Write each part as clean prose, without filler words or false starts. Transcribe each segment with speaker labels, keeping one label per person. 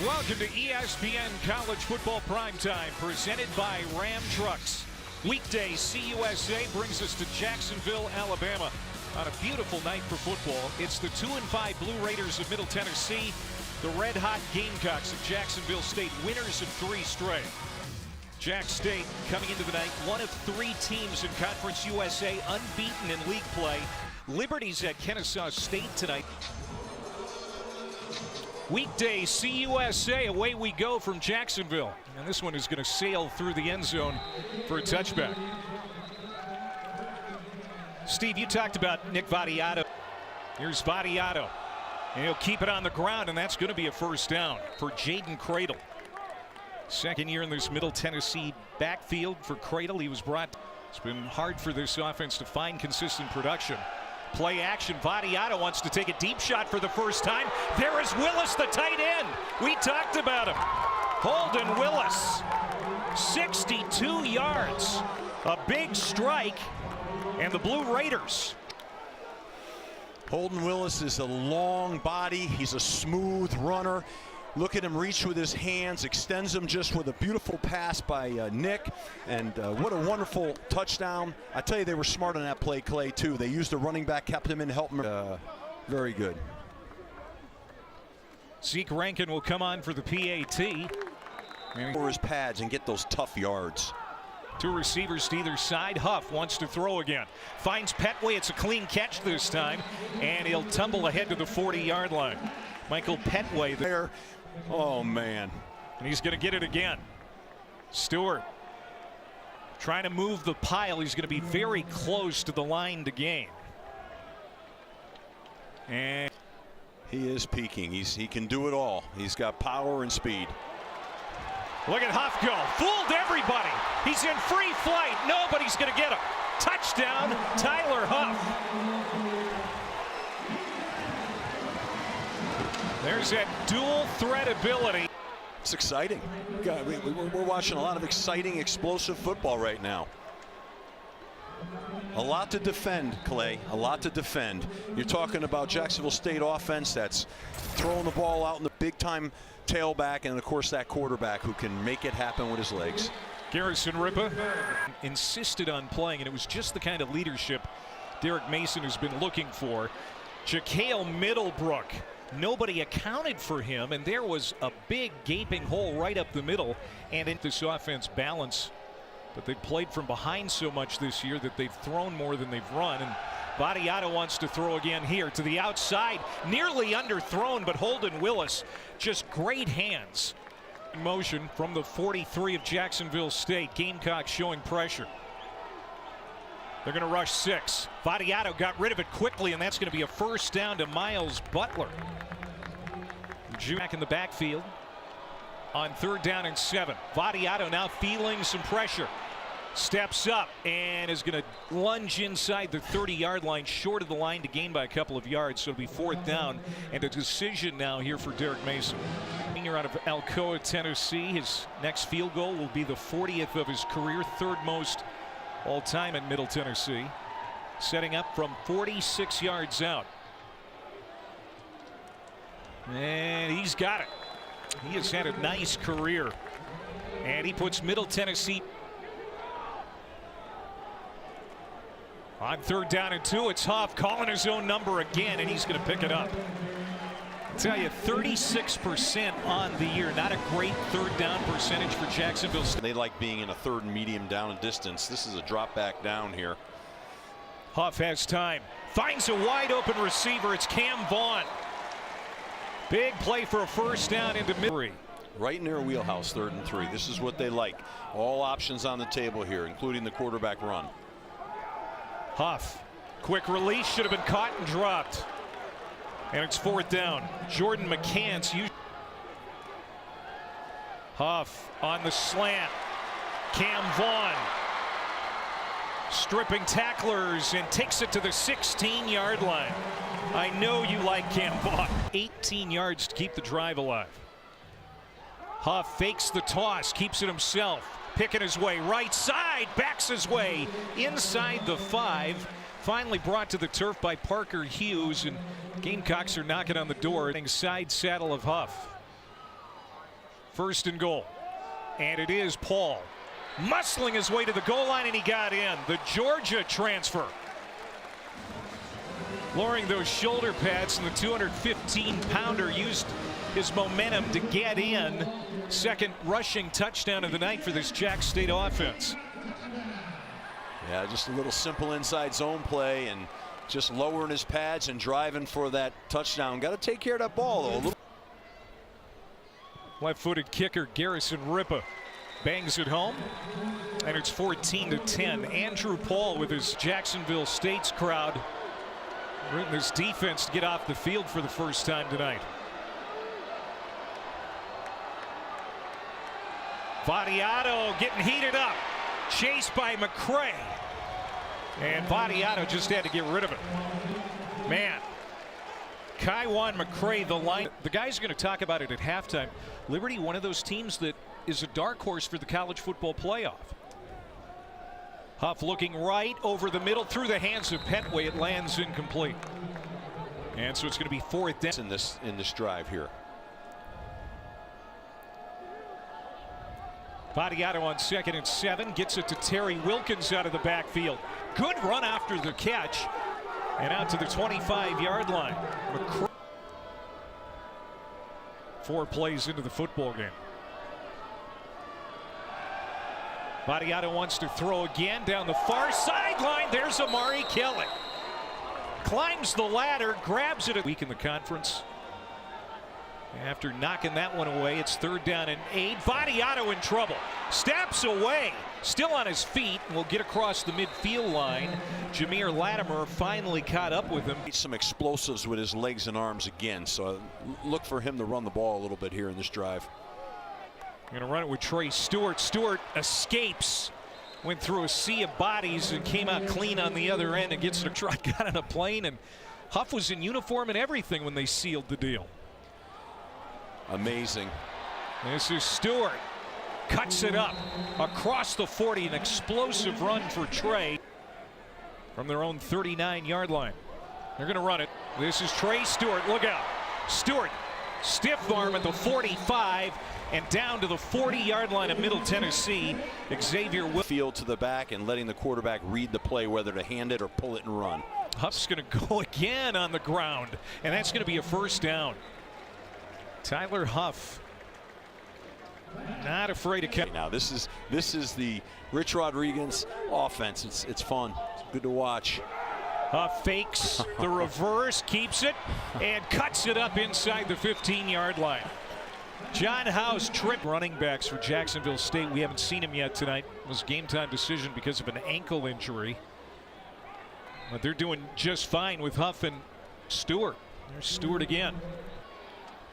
Speaker 1: Welcome to ESPN College Football Primetime, presented by Ram Trucks. Weekday CUSA brings us to Jacksonville, Alabama, on a beautiful night for football. It's the 2-5 Blue Raiders of Middle Tennessee, the red-hot Gamecocks of Jacksonville State, winners of 3 straight. Jack State coming into the night, one of 3 teams in Conference USA unbeaten in league play. Liberty's at Kennesaw State tonight. Weekday CUSA, away we go from Jacksonville. And this one is going to sail through the end zone for a touchback. Steve, you talked about Nick Vattiato. Here's Vattiato. And he'll keep it on the ground, and that's going to be a first down for Jaden Cradle. Second year in this Middle Tennessee backfield for Cradle. It's been hard for this offense to find consistent production. Play action. Vattiato wants to take a deep shot for the first time. There is Willis, the tight end. We talked about him. Holden Willis, 62 yards. A big strike, and the Blue Raiders.
Speaker 2: Holden Willis is a long body. He's a smooth runner. Look at him reach with his hands, extends them just with a beautiful pass by Nick. And what a wonderful touchdown. I tell you, they were smart on that play, Clay, too. They used the running back, kept him in, helped him. Very good.
Speaker 1: Zeke Rankin will come on for the PAT.
Speaker 2: For his pads and get those tough yards.
Speaker 1: 2 receivers to either side. Huff wants to throw again. Finds Petway. It's a clean catch this time. And he'll tumble ahead to the 40-yard line. Michael Petway there.
Speaker 2: Oh, man.
Speaker 1: And he's going to get it again. Stewart trying to move the pile. He's going to be very close to the line to gain. And
Speaker 2: he is peaking. He can do it all. He's got power and speed.
Speaker 1: Look at Huff go. Fooled everybody. He's in free flight. Nobody's going to get him. Touchdown, Tyler Huff. There's that dual threat ability.
Speaker 2: It's exciting. We're watching a lot of exciting, explosive football right now. A lot to defend, Clay. A lot to defend. You're talking about Jacksonville State offense that's throwing the ball out in the big-time tailback, and of course that quarterback who can make it happen with his legs.
Speaker 1: Garrison Ripa insisted on playing, and it was just the kind of leadership Derek Mason has been looking for. Ja'Kale Middlebrook. Nobody accounted for him, and there was a big gaping hole right up the middle. And in this offense balance, but they've played from behind so much this year that they've thrown more than they've run. And Vattiato wants to throw again here to the outside, nearly underthrown, but Holden Willis, just great hands. Motion from the 43 of Jacksonville State. Gamecocks showing pressure. They're going to rush 6. Vattiato got rid of it quickly, and that's going to be a first down to Miles Butler. Back in the backfield on 3rd down and 7. Vattiato now feeling some pressure. Steps up and is going to lunge inside the 30-yard line, short of the line to gain by a couple of yards. So it'll be 4th down, and a decision now here for Derek Mason. Senior out of Alcoa, Tennessee. His next field goal will be the 40th of his career, 3rd most all-time at Middle Tennessee. Setting up from 46 yards out. And he's got it. He has had a nice career. And he puts Middle Tennessee on 3rd down and 2. It's Huff calling his own number again, and he's going to pick it up. I'll tell you, 36% on the year. Not a great 3rd down percentage for Jacksonville.
Speaker 2: They like being in a 3rd and medium down and distance. This is a drop back down here.
Speaker 1: Huff has time. Finds a wide open receiver. It's Cam Vaughn. Big play for a first down into mid.
Speaker 2: Right in their wheelhouse, 3rd and 3. This is what they like. All options on the table here, including the quarterback run.
Speaker 1: Huff. Quick release. Should have been caught and dropped. And it's 4th down. Jordan McCants. Huff on the slant. Cam Vaughn stripping tacklers and takes it to the 16-yard line. I know you like Cam Vaughn. 18 yards to keep the drive alive. Huff fakes the toss, keeps it himself. Picking his way right side, backs his way inside the 5. Finally brought to the turf by Parker Hughes, and Gamecocks are knocking on the door. Side saddle of Huff. First and goal. And it is Paul muscling his way to the goal line, and he got in. The Georgia transfer. Lowering those shoulder pads, and the 215-pounder used his momentum to get in. Second rushing touchdown of the night for this Jack State offense.
Speaker 2: Yeah, just a little simple inside zone play and just lowering his pads and driving for that touchdown. Got to take care of that ball, though.
Speaker 1: Left-footed kicker Garrison Ripa bangs it home, and it's 14-10. Andrew Paul with his Jacksonville State's crowd rooting his defense to get off the field for the first time tonight. Vadiato getting heated up, chased by McCray, and Vadiato just had to get rid of it. Man, Kaiwan McCray, the guys are going to talk about it at halftime. Liberty, one of those teams that is a dark horse for the college football playoff. Huff looking right over the middle through the hands of Petway. It lands incomplete. And so it's going to be fourth down
Speaker 2: in this drive here.
Speaker 1: Vadiato on 2nd and 7, gets it to Terry Wilkins out of the backfield. Good run after the catch, and out to the 25-yard line. 4 plays into the football game. Vadiato wants to throw again down the far sideline. There's Amari Kelly. Climbs the ladder, grabs it. Week in the conference. After knocking that one away, it's 3rd down and 8. Vadiato in trouble. Steps away. Still on his feet. Will get across the midfield line. Jameer Latimer finally caught up with him.
Speaker 2: Some explosives with his legs and arms again. So look for him to run the ball a little bit here in this drive.
Speaker 1: Going to run it with Trey Stewart. Stewart escapes. Went through a sea of bodies and came out clean on the other end and gets in a truck, got on a plane. And Huff was in uniform and everything when they sealed the deal.
Speaker 2: Amazing.
Speaker 1: This is Stewart. Cuts it up across the 40. An explosive run for Trey from their own 39-yard line. They're going to run it. This is Trey Stewart. Look out. Stewart, stiff arm at the 45 and down to the 40-yard line of Middle Tennessee. Xavier
Speaker 2: field to the back and letting the quarterback read the play, whether to hand it or pull it and run.
Speaker 1: Huff's going to go again on the ground, and that's going to be a first down. Tyler Huff not afraid to catch.
Speaker 2: Now this is the Rich Rodriguez offense. It's fun. It's good to watch.
Speaker 1: Huff fakes the reverse, keeps it, and cuts it up inside the 15-yard line. John House trip. Running backs for Jacksonville State. We haven't seen him yet tonight. It was a game-time decision because of an ankle injury. But they're doing just fine with Huff and Stewart. There's Stewart again.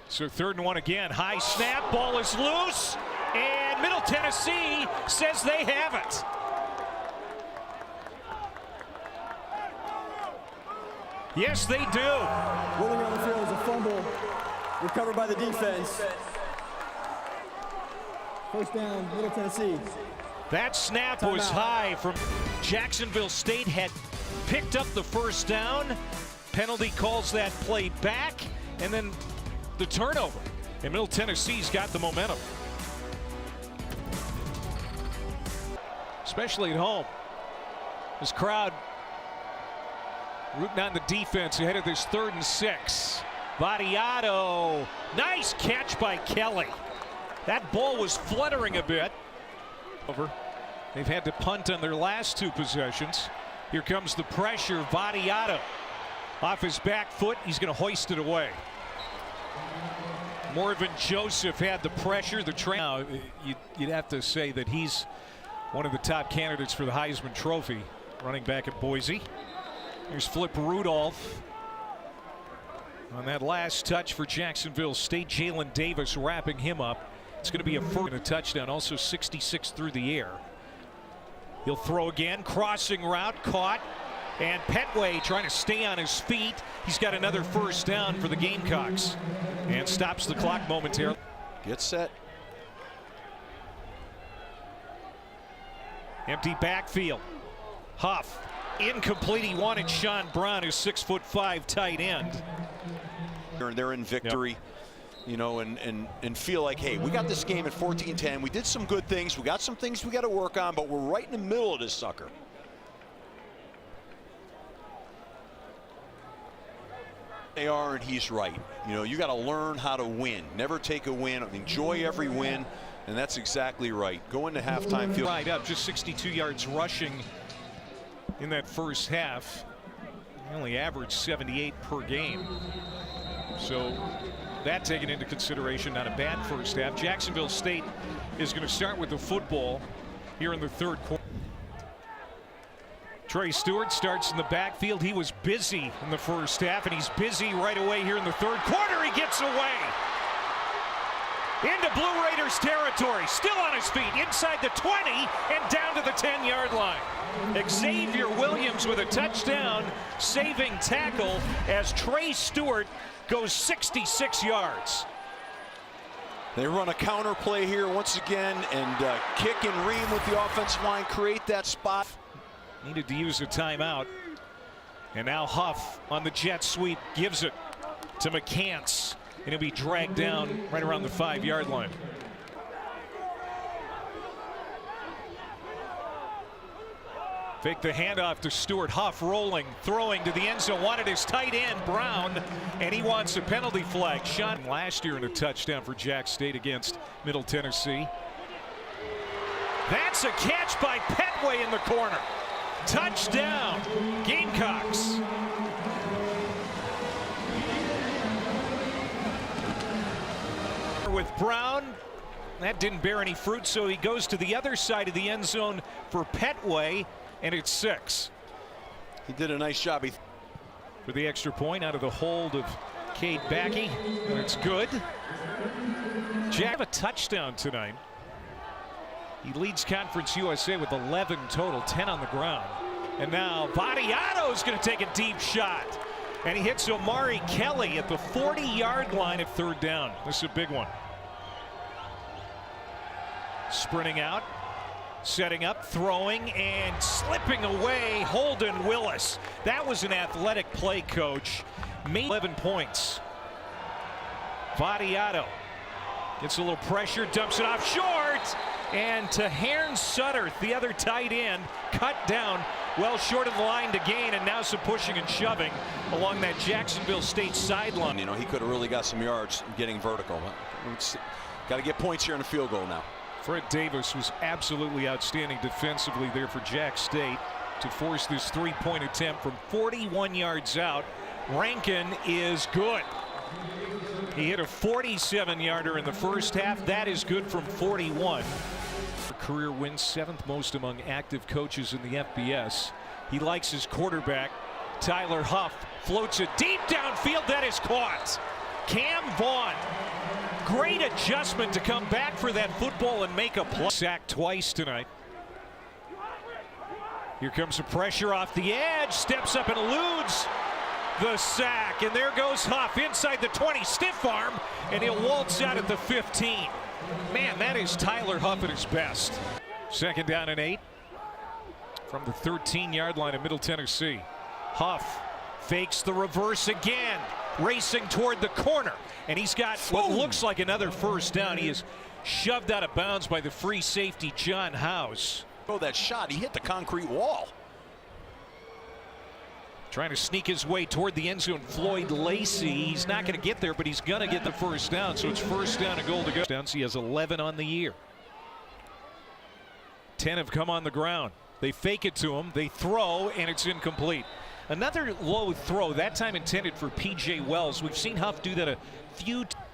Speaker 1: So 3rd and 1 again. High snap. Ball is loose. And Middle Tennessee says they have it. Yes, they do.
Speaker 3: Rolling on the field is a fumble. Recovered by the defense. First down, Middle Tennessee.
Speaker 1: That snap was high from Jacksonville State. Had picked up the first down. Penalty calls that play back. And then the turnover. And Middle Tennessee's got the momentum. Especially at home. This crowd rooting on the defense ahead of this 3rd and 6. Vadiato. Nice catch by Kelly. That ball was fluttering a bit. They've had to punt on their last 2 possessions. Here comes the pressure. Vadiato off his back foot. He's going to hoist it away. Morvin Joseph had the pressure. Now, you'd have to say that he's one of the top candidates for the Heisman Trophy. Running back at Boise. Here's Flip Rudolph. On that last touch for Jacksonville State, Jalen Davis wrapping him up. It's going to be a first and a touchdown, also 66 through the air. He'll throw again, crossing route, caught, and Petway trying to stay on his feet. He's got another first down for the Gamecocks and stops the clock momentarily.
Speaker 2: Get set.
Speaker 1: Empty backfield. Huff, incomplete. He wanted Sean Brown, his 6'5" tight end.
Speaker 2: They're in victory. you know, and feel like, hey, we got this game at 14-10. We did some good things. We got some things we got to work on, but we're right in the middle of this sucker. They are, and he's right. You know, you got to learn how to win. Never take a win. Enjoy every win, and that's exactly right. Go into halftime. Feel
Speaker 1: right up, just 62 yards rushing in that first half. He only averaged 78 per game. So that taken into consideration, not a bad first half. Jacksonville State is going to start with the football here in the third quarter. Trey Stewart starts in the backfield. He was busy in the first half, and he's busy right away here in the third quarter. He gets away into Blue Raiders territory, still on his feet, inside the 20 and down to the 10-yard line. Xavier Williams with a touchdown saving tackle as Trey Stewart goes 66 yards.
Speaker 2: They run a counter play here once again, and kick and ream with the offensive line, create that spot.
Speaker 1: Needed to use a timeout. And now Huff on the jet sweep gives it to McCants. And he'll be dragged down right around the 5-yard line. Fake the handoff to Stewart. Huff rolling, throwing to the end zone. Wanted his tight end, Brown, and he wants a penalty flag. Shot last year in a touchdown for Jack State against Middle Tennessee. That's a catch by Petway in the corner. Touchdown, Gamecocks. With Brown, that didn't bear any fruit, so he goes to the other side of the end zone for Petway, and it's 6.
Speaker 2: He did a nice job.
Speaker 1: For the extra point out of the hold of Cade Backey, and it's good. Jack have a touchdown tonight. He leads Conference USA with 11 total, 10 on the ground. And now Vadiato's going to take a deep shot. And he hits Omari Kelly at the 40-yard line at third down. This is a big one. Sprinting out, setting up, throwing, and slipping away, Holden Willis. That was an athletic play, coach. Made 11 points. Vadiato gets a little pressure, dumps it off short. And to Hearn Sutter, the other tight end, cut down well short of the line to gain, and now some pushing and shoving along that Jacksonville State sideline.
Speaker 2: You know, he could have really got some yards getting vertical. Got to get points here in the field goal now.
Speaker 1: Fred Davis was absolutely outstanding defensively there for Jack State to force this 3-point attempt from 41 yards out. Rankin is good. He hit a 47-yarder in the first half. That is good from 41. Career wins, 7th most among active coaches in the FBS. He likes his quarterback. Tyler Huff floats it deep downfield. That is caught. Cam Vaughn, great adjustment to come back for that football and make a play. Sacked twice tonight. Here comes the pressure off the edge. Steps up and eludes the sack, and there goes Huff inside the 20, stiff arm, and he'll waltz out at the 15. Man, that is Tyler Huff at his best. 2nd down and 8 from the 13-yard line of Middle Tennessee. Huff fakes the reverse again, racing toward the corner, and he's got what looks like another first down. He is shoved out of bounds by the free safety John House.
Speaker 2: Oh, that shot, he hit the concrete wall.
Speaker 1: Trying to sneak his way toward the end zone, Floyd Lacey. He's not going to get there, but he's going to get the first down. So it's first down and goal to go. He has 11 on the year. 10 have come on the ground. They fake it to him. They throw, and it's incomplete. Another low throw, that time intended for P.J. Wells. We've seen Huff do that a few times.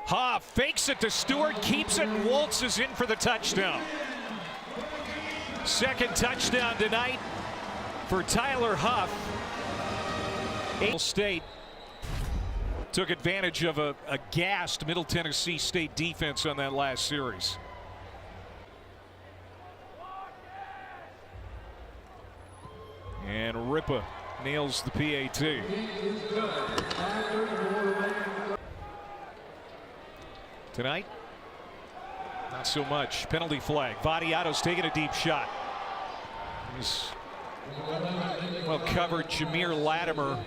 Speaker 1: Huff fakes it to Stewart, keeps it, and waltzes in for the touchdown. 2nd touchdown tonight for Tyler Huff. State took advantage of a gassed Middle Tennessee State defense on that last series. And Ripa nails the PAT. Tonight, not so much. Penalty flag. Vadiato's taking a deep shot. He's well covered. Jameer Latimer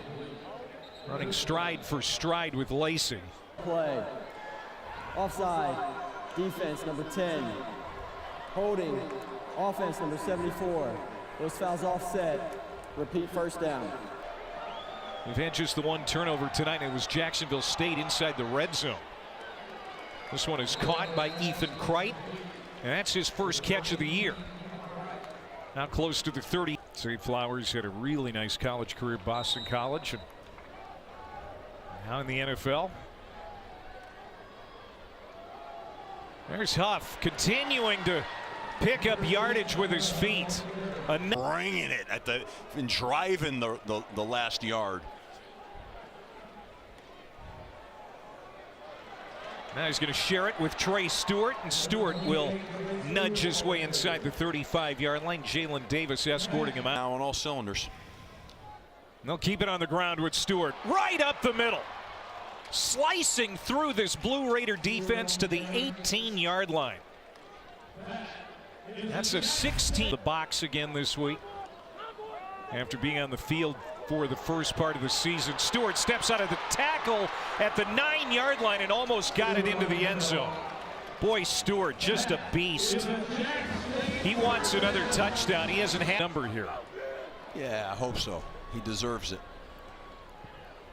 Speaker 1: Running stride for stride with Lacey.
Speaker 3: Play. Offside. Defense number 10. Holding. Offense number 74. Those fouls offset. Repeat first down.
Speaker 1: We've had just the one turnover tonight. It was Jacksonville State inside the red zone. This one is caught by Ethan Kreit, and that's his first catch of the year. Now close to the 30. Zay Flowers had a really nice college career at Boston College, and now in the NFL. There's Huff continuing to pick up yardage with his feet.
Speaker 2: Bringing it and driving the last yard.
Speaker 1: Now he's going to share it with Trey Stewart, and Stewart will nudge his way inside the 35-yard line. Jalen Davis escorting him out.
Speaker 2: Now on all cylinders.
Speaker 1: They'll keep it on the ground with Stewart right up the middle, slicing through this Blue Raider defense to the 18-yard line. That's a 16. The box again this week after being on the field for the first part of the season. Stewart steps out of the tackle at the 9-yard line and almost got it into the end zone. Boy, Stewart, just a beast. He wants another touchdown. He hasn't had a number here.
Speaker 2: Yeah, I hope so. He deserves it.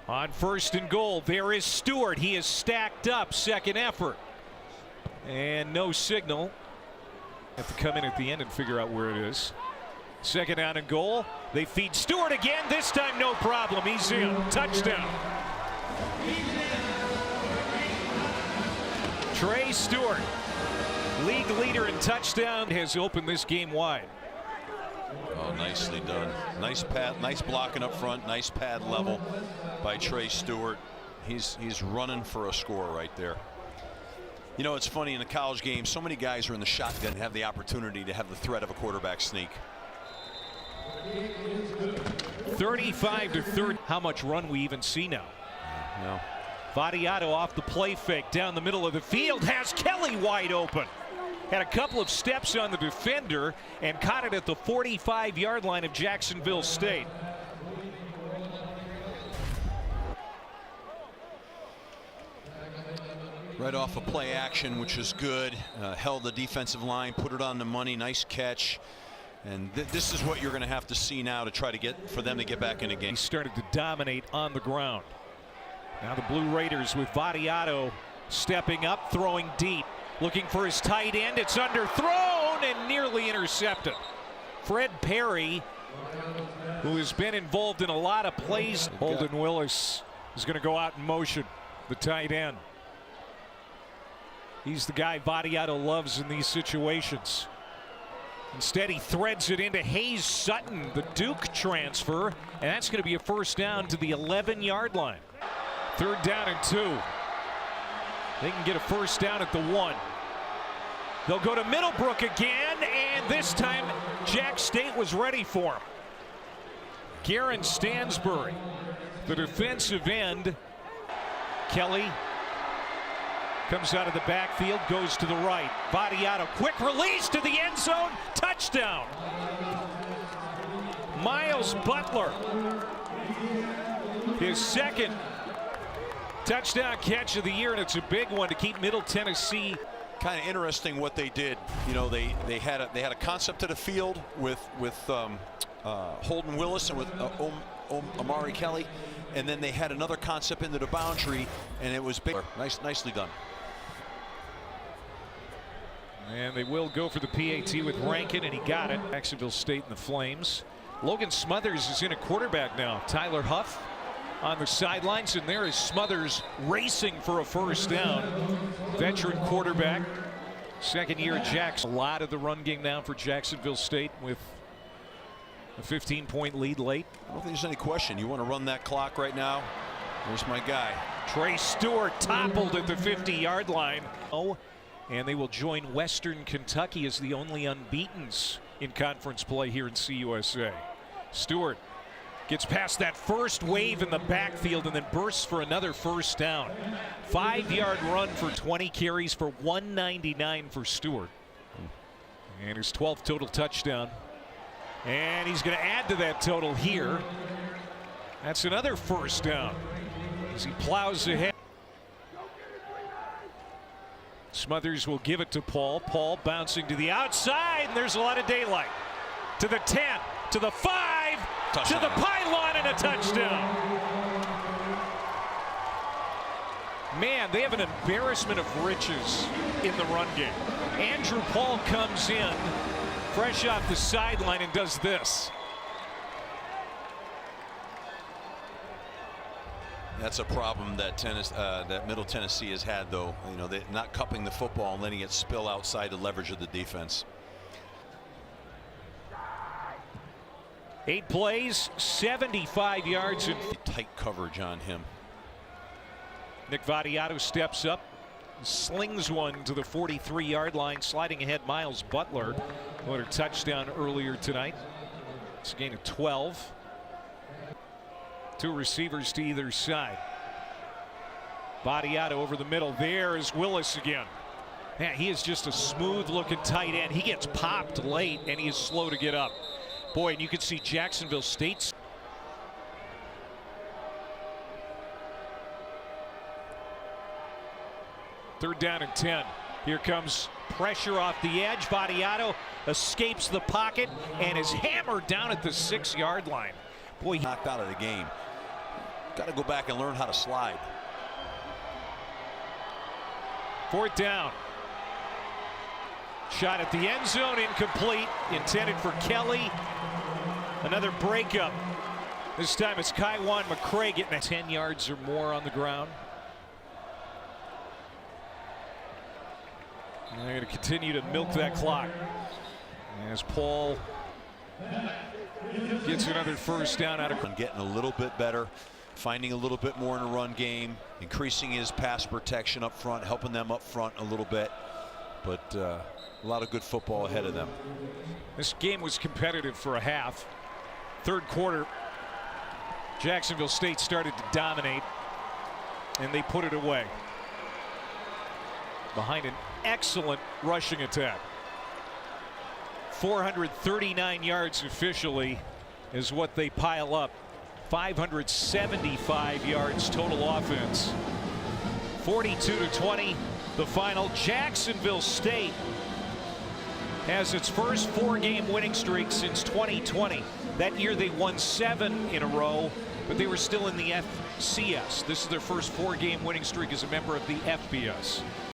Speaker 1: On 1st and goal, there is Stewart. He is stacked up. Second effort. And no signal. Have to come in at the end and figure out where it is. Second down and goal. They feed Stewart again. This time no problem. He's in. Touchdown. Trey Stewart, league leader in touchdown, has opened this game wide.
Speaker 2: Oh, nicely done. Nice pad, nice blocking up front. Nice pad level by Trey Stewart. He's running for a score right there. You know, it's funny in the college game, so many guys are in the shotgun and have the opportunity to have the threat of a quarterback sneak.
Speaker 1: 35-30. How much run we even see now?
Speaker 2: No.
Speaker 1: Vadiato off the play fake down the middle of the field, has Kelly wide open. Had a couple of steps on the defender and caught it at the 45-yard line of Jacksonville State.
Speaker 2: Right off a play action, which is good. Held the defensive line, put it on the money. Nice catch. And this is what you're going to have to see now to try to get for them to get back in a game.
Speaker 1: He started to dominate on the ground. Now the Blue Raiders with Vadiato stepping up, throwing deep, looking for his tight end. It's underthrown and nearly intercepted. Fred Perry, who has been involved in a lot of plays. Holden Willis is going to go out in motion, the tight end. He's the guy Vadiato loves in these situations. Instead, he threads it into Hayes Sutton, the Duke transfer, and that's going to be a first down to the 11-yard line. 3rd down and 2. They can get a first down at the 1. They'll go to Middlebrook again, and this time Jack State was ready for him. Garen Stansbury, the defensive end. Kelly comes out of the backfield, goes to the right. Vadiato, quick release to the end zone, touchdown. Miles Butler, his second touchdown catch of the year, and it's a big one to keep Middle Tennessee.
Speaker 2: Kind of interesting what they did. You know, they had a concept to the field with Holden Willis and with Amari Kelly, and then they had another concept into the boundary, and it was big. Nicely done.
Speaker 1: And they will go for the PAT with Rankin, and he got it. Jacksonville State and the Flames. Logan Smothers is in at quarterback now. Tyler Huff on the sidelines, and there is Smothers racing for a first down. Veteran quarterback, second year at Jackson. A lot of the run game now for Jacksonville State with a 15-point lead late.
Speaker 2: I don't think there's any question. You want to run that clock right now? There's my guy.
Speaker 1: Trey Stewart toppled at the 50-yard line. Oh, and they will join Western Kentucky as the only unbeatens in conference play here in CUSA. Stewart gets past that first wave in the backfield and then bursts for another first down. 5-yard run for 20 carries for 199 for Stewart. And his 12th total touchdown. And he's going to add to that total here. That's another first down. as he plows ahead. Smothers will give it to Paul. Paul bouncing to the outside, and there's a lot of daylight. To the 10, to the 5, touchdown. To the pylon, and a touchdown. Man, they have an embarrassment of riches in the run game. Andrew Paul comes in fresh off the sideline and does this.
Speaker 2: That's a problem that Middle Tennessee has had, though. You know, they're not cupping the football and letting it spill outside the leverage of the defense.
Speaker 1: 8 plays, 75 yards, and
Speaker 2: tight coverage on him.
Speaker 1: Nick Vattiato steps up, slings one to the 43-yard line, sliding ahead Miles Butler, who had a touchdown earlier tonight. It's a gain of 12. 2 receivers to either side. Vattiato over the middle. There is Willis again. Man, he is just a smooth-looking tight end. He gets popped late, and he is slow to get up. Boy, and you can see Jacksonville State's. Third down and 10. Here comes pressure off the edge. Vattiato escapes the pocket and is hammered down at the 6-yard line. Boy, he
Speaker 2: knocked out of the game. Got to go back and learn how to slide.
Speaker 1: 4th down. Shot at the end zone, incomplete. Intended for Kelly. Another breakup. This time it's Kaiwan McCray getting 10 yards or more on the ground. And they're going to continue to milk that clock as Paul gets another first down out of.
Speaker 2: Getting a little bit better, finding a little bit more in the run game, increasing his pass protection up front, helping them up front a little bit. But a lot of good football ahead of them.
Speaker 1: This game was competitive for a half. 3rd quarter, Jacksonville State started to dominate, and they put it away behind an excellent rushing attack. 439 yards officially is what they pile up. 575 yards total offense. 42-20 the final. Jacksonville State has its first 4-game winning streak since 2020. That year they won 7 in a row, but they were still in the FCS. This is their first 4-game winning streak as a member of the FBS.